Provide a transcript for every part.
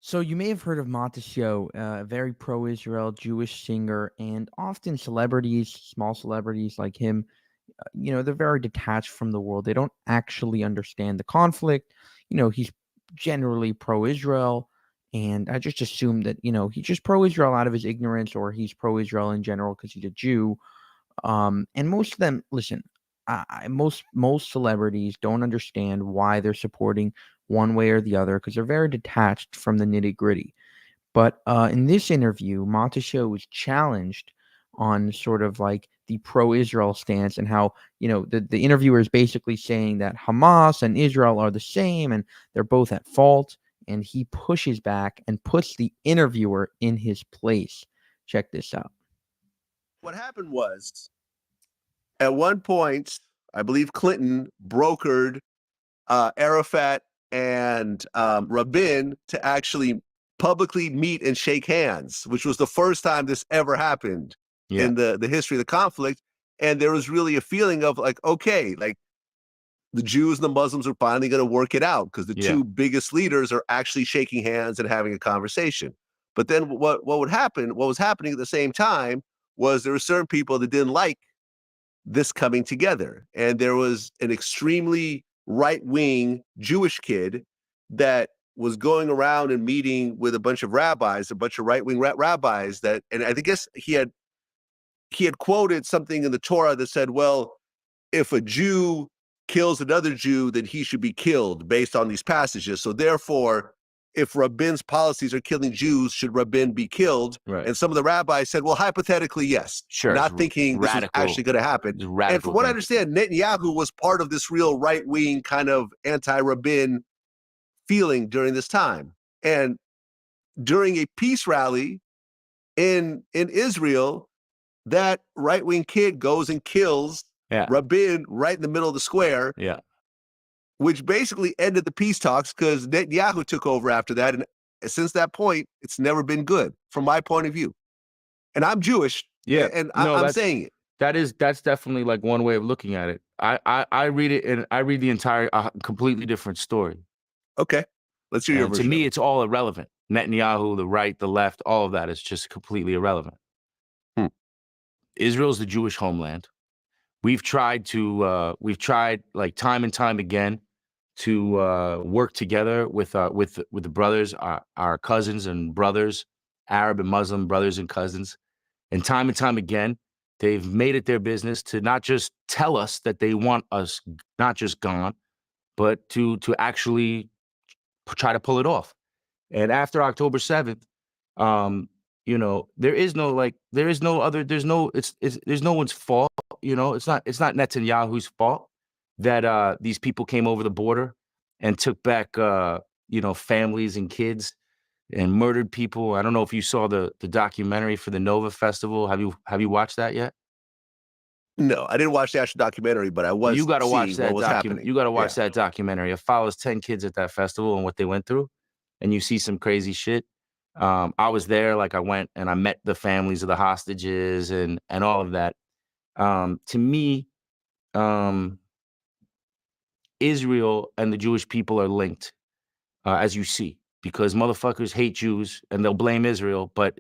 So you may have heard of Mattisyahu, a very pro-Israel Jewish singer, and often celebrities, small celebrities like him, they're very detached from the world. They don't actually understand the conflict. He's generally pro-Israel, and I just assume that, he's just pro-Israel out of his ignorance, or he's pro-Israel in general because he's a Jew. And most of them, listen, most celebrities don't understand why they're supporting one way or the other because they're very detached from the nitty gritty. But in this interview, Monticello was challenged on sort of like the pro-Israel stance and how, the interviewer is basically saying that Hamas and Israel are the same and they're both at fault. And he pushes back and puts the interviewer in his place. Check this out. What happened was, at one point, I believe Clinton brokered Arafat and Rabin to actually publicly meet and shake hands, which was the first time this ever happened in the history of the conflict. And there was really a feeling of like, okay, like the Jews and the Muslims are finally going to work it out because the two biggest leaders are actually shaking hands and having a conversation. But then what would happen, what was happening at the same time was there were certain people that didn't like this coming together. And there was an extremely right-wing Jewish kid that was going around and meeting with a bunch of rabbis, a bunch of right-wing rabbis that, and I guess he had quoted something in the Torah that said, well, if a Jew kills another Jew, then he should be killed based on these passages. So therefore, if Rabin's policies are killing Jews, should Rabin be killed? Right. And some of the rabbis said, well, hypothetically, yes. Sure. Not thinking this was actually going to happen. And from what I understand, Netanyahu was part of this real right-wing kind of anti-Rabin feeling during this time. And during a peace rally in Israel, that right-wing kid goes and kills Rabin right in the middle of the square. Which basically ended the peace talks because Netanyahu took over after that. And since that point, it's never been good from my point of view. And I'm Jewish. And I'm saying it. That's definitely like one way of looking at it. I read it and I read the entire completely different story. Okay. Let's hear your version. To me, it's all irrelevant. Netanyahu, the right, the left, all of that is just completely irrelevant. Israel's the Jewish homeland. We've tried like time and time again to work together with the brothers, our cousins and brothers, Arab and Muslim brothers and cousins. And time again, they've made it their business to not just tell us that they want us not just gone, but to actually try to pull it off. And after October 7th, there's no one's fault. It's not Netanyahu's fault that these people came over the border and took back families and kids and murdered people. I don't know if you saw the documentary for the Nova Festival. Have you watched that yet? No, I didn't watch the actual documentary, but I was. You got to watch that documentary. You got to watch that documentary. It follows 10 kids at that festival and what they went through, and you see some crazy shit. I was there, like I went and I met the families of the hostages and all of that. To me, Israel and the Jewish people are linked, as you see, because motherfuckers hate Jews and they'll blame Israel, but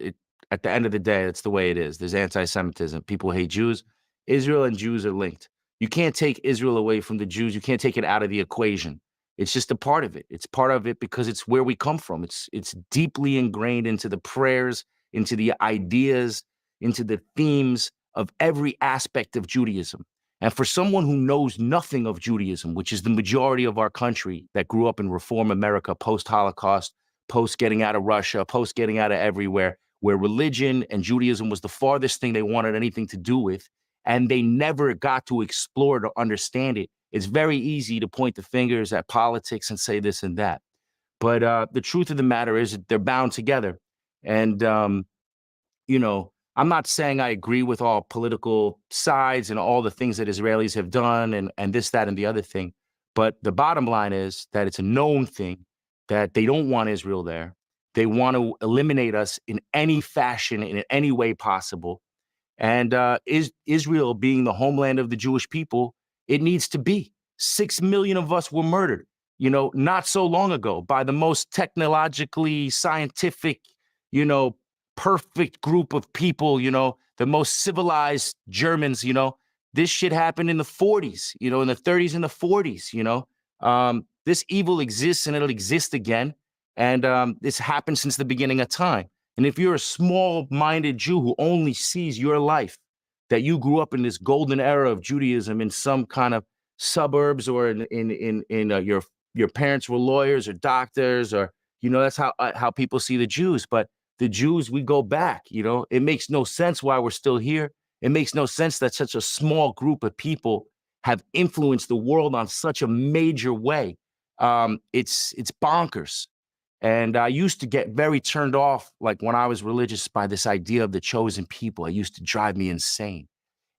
at the end of the day, that's the way it is. There's anti-Semitism. People hate Jews. Israel and Jews are linked. You can't take Israel away from the Jews. You can't take it out of the equation. It's just a part of it. It's part of it because it's where we come from. It's deeply ingrained into the prayers, into the ideas, into the themes of every aspect of Judaism. And for someone who knows nothing of Judaism, which is the majority of our country that grew up in Reform America, post-Holocaust, post getting out of Russia, post getting out of everywhere, where religion and Judaism was the farthest thing they wanted anything to do with, and they never got to explore to understand it, it's very easy to point the fingers at politics and say this and that. But the truth of the matter is that they're bound together. And, I'm not saying I agree with all political sides and all the things that Israelis have done and this, that, and the other thing. But the bottom line is that it's a known thing that they don't want Israel there. They want to eliminate us in any fashion, in any way possible. And Israel being the homeland of the Jewish people, it needs to be. 6 million of us were murdered. you know, not so long ago by the most technologically scientific, you know, perfect group of people, you know, the most civilized Germans, you know. This shit happened in the 40s, you know, in the 30s and the 40s, you know. This evil exists and it'll exist again. And this happened since the beginning of time. And if you're a small-minded Jew who only sees your life, that you grew up in this golden era of Judaism in some kind of suburbs, or your parents were lawyers or doctors, or, you know, that's how people see the Jews. But the Jews, we go back, you know. It makes no sense why we're still here. It makes no sense that such a small group of people have influenced the world on such a major way. It's bonkers. And I used to get very turned off, like when I was religious, by this idea of the chosen people. It used to drive me insane.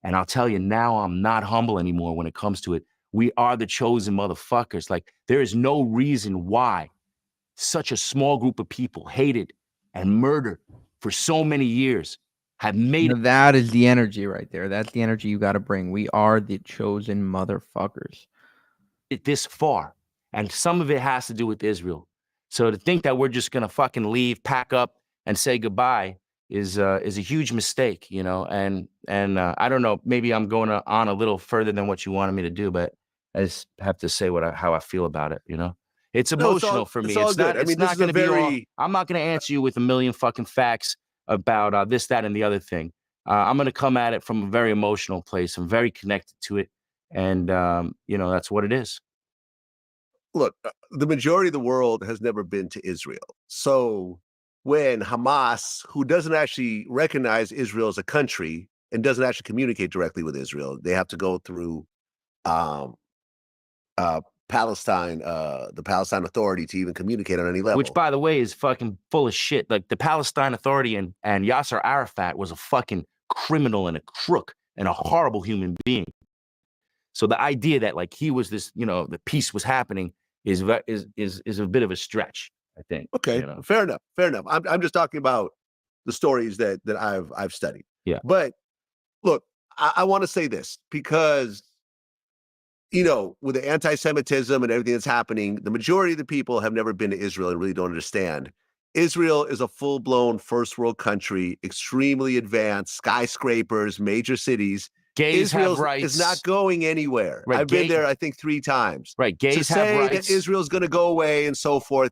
And I'll tell you now, I'm not humble anymore when it comes to it. We are the chosen motherfuckers. Like, there is no reason why such a small group of people hated and murdered for so many years have made it. That is the energy right there. That's the energy you got to bring. We are the chosen motherfuckers. This far. And some of it has to do with Israel. So to think that we're just going to fucking leave, pack up, and say goodbye is a huge mistake, you know. And I don't know, maybe I'm going on a little further than what you wanted me to do, but I just have to say how I feel about it, you know. It's emotional for me. It's not. I mean, not going to be all. very. I'm not going to answer you with a million fucking facts about this, that, and the other thing. I'm going to come at it from a very emotional place. I'm very connected to it, and you know, that's what it is. Look, the majority of the world has never been to Israel. So when Hamas, who doesn't actually recognize Israel as a country and doesn't actually communicate directly with Israel, they have to go through Palestine, the Palestine Authority, to even communicate on any level. Which, by the way, is fucking full of shit. Like, the Palestine Authority and Yasser Arafat was a fucking criminal and a crook and a horrible human being. So the idea that, like, he was this, you know, the peace was happening is a bit of a stretch, I think. Okay, you know? Fair enough. I'm just talking about the stories that I've studied. Yeah. But look, I want to say this because, you know, with the anti-Semitism and everything that's happening, the majority of the people have never been to Israel and really don't understand. Israel is a full-blown first world country, extremely advanced, skyscrapers, major cities. Gays Israel have rights. is not going anywhere. Right, I've been there, I think, 3 times. Right, gays to have say rights. that Israel's going to go away and so forth,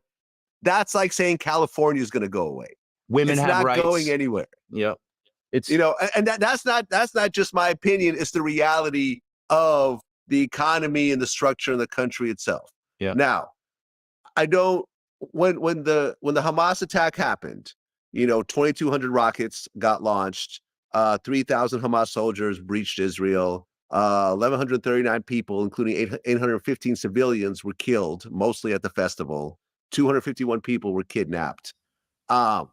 that's like saying California is going to go away. Women it's have not rights. going anywhere. Yep. It's, you know, and that's not just my opinion. It's the reality of the economy and the structure of the country itself. Yeah. Now, I don't. When the Hamas attack happened, you know, 2,200 rockets got launched. 3,000 Hamas soldiers breached Israel. 1,139 people, including 815 civilians, were killed, mostly at the festival. 251 people were kidnapped. That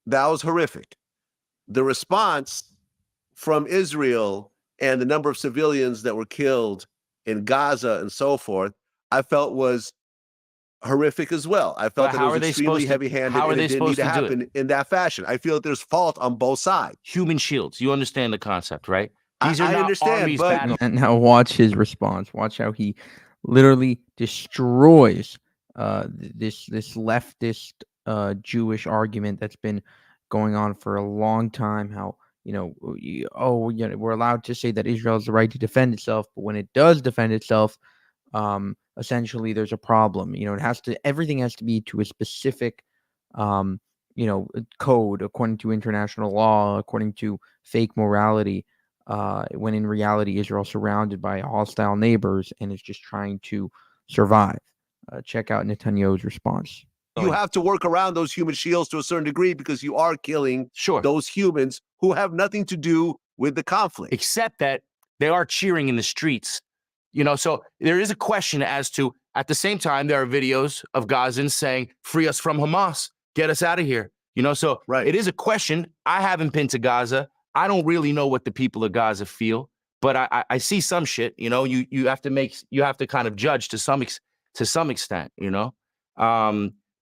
was horrific. The response from Israel and the number of civilians that were killed in Gaza and so forth, I felt was horrific as well. I felt that it was extremely heavy-handed and it didn't need to happen in that fashion. I feel that there's fault on both sides. Human shields. You understand the concept, right? These are I not understand, armies but battling. And now watch his response. Watch how he literally destroys this leftist Jewish argument that's been going on for a long time. How, you know, we're allowed to say that Israel has the right to defend itself, but when it does defend itself, essentially there's a problem. You know, everything has to be to a specific you know, code according to international law, according to fake morality. When in reality, Israel's surrounded by hostile neighbors and is just trying to survive. Check out Netanyahu's response. You have to work around those human shields to a certain degree because you are killing Sure. those humans who have nothing to do with the conflict. Except that they are cheering in the streets. You know, so there is a question as to, at the same time, there are videos of Gazans saying, free us from Hamas, get us out of here. You know, so Right. It is a question. I haven't been to Gaza. I don't really know what the people of Gaza feel, but I see some shit. You know, you have to kind of judge to some extent. You know,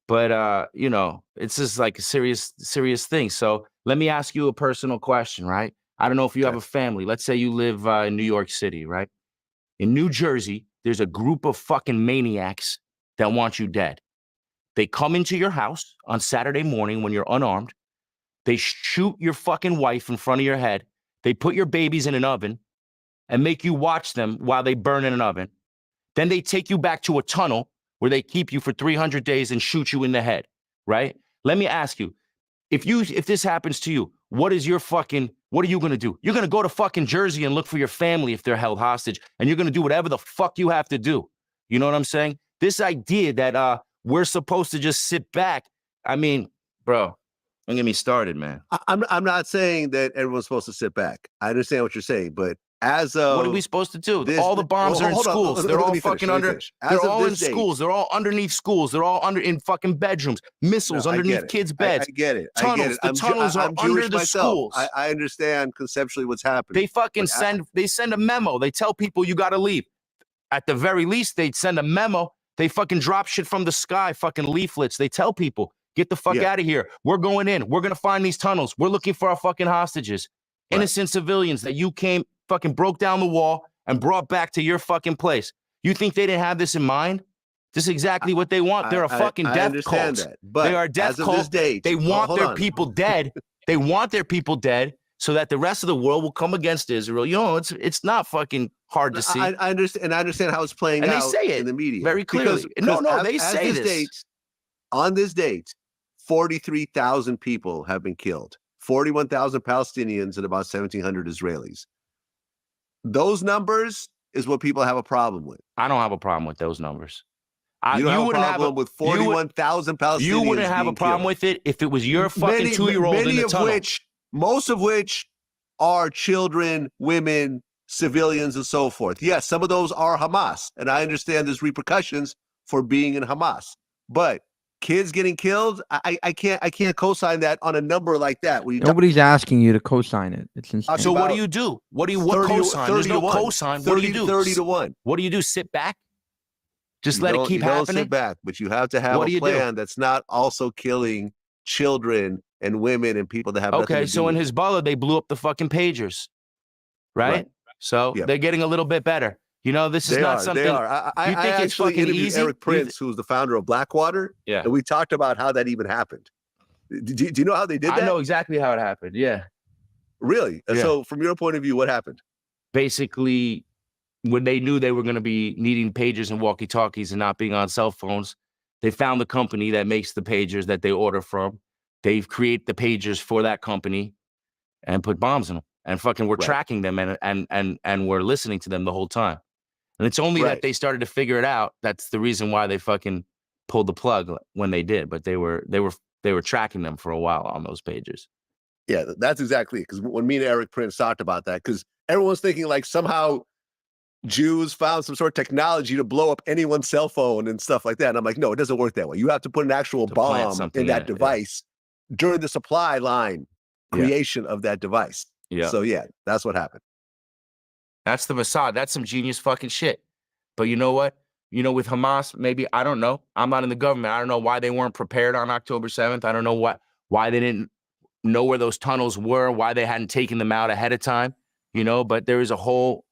but you know, it's just like a serious thing. So let me ask you a personal question, right? I don't know if you have a family. Let's say you live in New York City, right? In New Jersey, there's a group of fucking maniacs that want you dead. They come into your house on Saturday morning when you're unarmed. They shoot your fucking wife in front of your head. They put your babies in an oven and make you watch them while they burn in an oven. Then they take you back to a tunnel where they keep you for 300 days and shoot you in the head, right? Let me ask you, if this happens to you, what are you going to do? You're going to go to fucking Jersey and look for your family if they're held hostage, and you're going to do whatever the fuck you have to do. You know what I'm saying? This idea that we're supposed to just sit back, I mean, bro, don't get me started, man. I'm not saying that everyone's supposed to sit back. I understand what you're saying, but as of what are we supposed to do? All the bombs are in schools. They're all fucking under. They're all in schools. They're all underneath schools. They're all in fucking bedrooms. Missiles underneath kids' beds. I get it. Tunnels. The tunnels are under the schools. I understand conceptually what's happening. They fucking send a memo. They tell people you got to leave. At the very least, they'd send a memo. They fucking drop shit from the sky. Fucking leaflets. They tell people, get the fuck out of here. We're going in. We're gonna find these tunnels. We're looking for our fucking hostages. Right. Innocent civilians that you fucking broke down the wall and brought back to your fucking place. You think they didn't have this in mind? This is exactly what they want. They're a fucking death cult. They are a death cult. They want their people dead. They want their people dead so that the rest of the world will come against Israel. You know, it's not fucking hard to see. I understand how it's playing out. And they say it in the media very clearly. They say this. On this date, 43,000 people have been killed. 41,000 Palestinians and about 1,700 Israelis. Those numbers is what people have a problem with. I don't have a problem with those numbers. You don't have a problem with 41,000 Palestinians. You wouldn't have a problem with it if it was your fucking 2-year-old in the tunnel. Most of which are children, women, civilians, and so forth. Yes, some of those are Hamas, and I understand there's repercussions for being in Hamas. But kids getting killed, I can't co-sign that on a number like that. Nobody's asking you to co-sign it. It's insane. So what do you do? What co-sign? There's no co-sign. What do you do? 30-1. What do you do? Sit back? Just let it keep happening? You don't sit back, but you have to have a plan that's not also killing children and women and people that have nothing to do. Okay, so in Hezbollah, they blew up the fucking pagers, right? So they're getting a little bit better. You know, this is not something. They are. I actually interviewed Eric Prince, who's the founder of Blackwater. Yeah. And we talked about how that even happened. Do you know how they did that? I know exactly how it happened. Yeah. Really? Yeah. So from your point of view, what happened? Basically, when they knew they were going to be needing pagers and walkie-talkies and not being on cell phones, they found the company that makes the pagers that they order from. They've created the pagers for that company and put bombs in them. And fucking we're tracking them and we're listening to them the whole time. And it's only that they started to figure it out. That's the reason why they fucking pulled the plug when they did. But they were tracking them for a while on those pages. Yeah, that's exactly it. Because when me and Eric Prince talked about that, because everyone's thinking like somehow Jews found some sort of technology to blow up anyone's cell phone and stuff like that. And I'm like, no, it doesn't work that way. You have to put an actual bomb in that device during the supply line creation of that device. Yeah. So yeah, that's what happened. That's the Mossad. That's some genius fucking shit. But you know what? You know, with Hamas, maybe, I don't know. I'm not in the government. I don't know why they weren't prepared on October 7th. I don't know why they didn't know where those tunnels were, why they hadn't taken them out ahead of time, you know, but there is a whole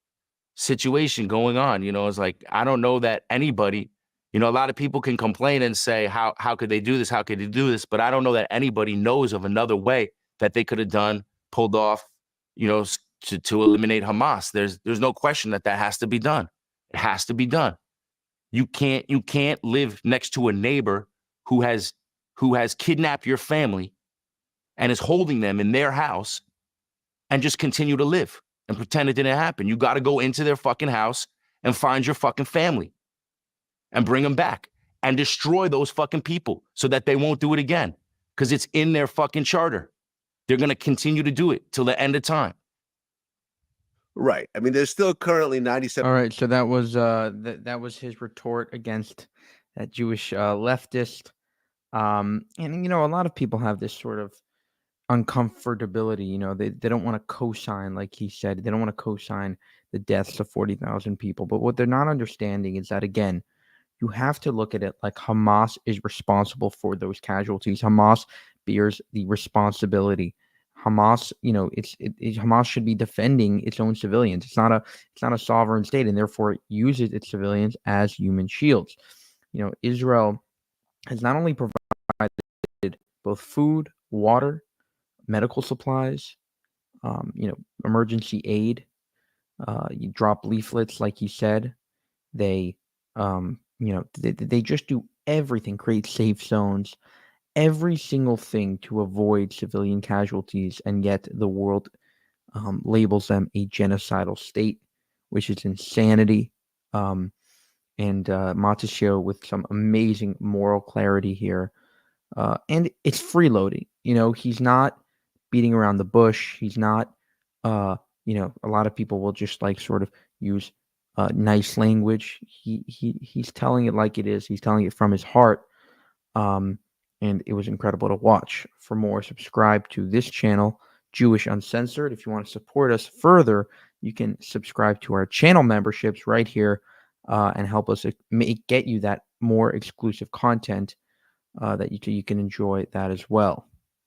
situation going on. You know, it's like, I don't know that anybody, you know, a lot of people can complain and say, how could they do this? How could they do this? But I don't know that anybody knows of another way that they could have pulled off, you know, to eliminate Hamas. There's no question that has to be done. It has to be done. You can't live next to a neighbor who has kidnapped your family and is holding them in their house and just continue to live and pretend it didn't happen. You got to go into their fucking house and find your fucking family and bring them back and destroy those fucking people so that they won't do it again, because it's in their fucking charter. They're going to continue to do it till the end of time. Right. I mean, there's still currently 97. All right. So that was his retort against that Jewish leftist. And, you know, a lot of people have this sort of uncomfortability. You know, they don't want to co-sign, like he said, they don't want to co-sign the deaths of 40,000 people. But what they're not understanding is that, again, you have to look at it like Hamas is responsible for those casualties. Hamas bears the responsibility. Hamas, Hamas should be defending its own civilians. It's not a sovereign state, and therefore it uses its civilians as human shields. Israel has not only provided both food, water, medical supplies, emergency aid. You drop leaflets, like you said. They, they just do everything, create safe zones, every single thing to avoid civilian casualties, and yet the world labels them a genocidal state, which is insanity. And Mattisyahu with some amazing moral clarity here. And it's freeloading. He's not beating around the bush. He's not, a lot of people will just like sort of use nice language. He's telling it like it is. He's telling it from his heart. And it was incredible to watch. For more, subscribe to this channel, Jewish Uncensored. If you want to support us further, you can subscribe to our channel memberships right here and help us get you that more exclusive content that you can enjoy that as well.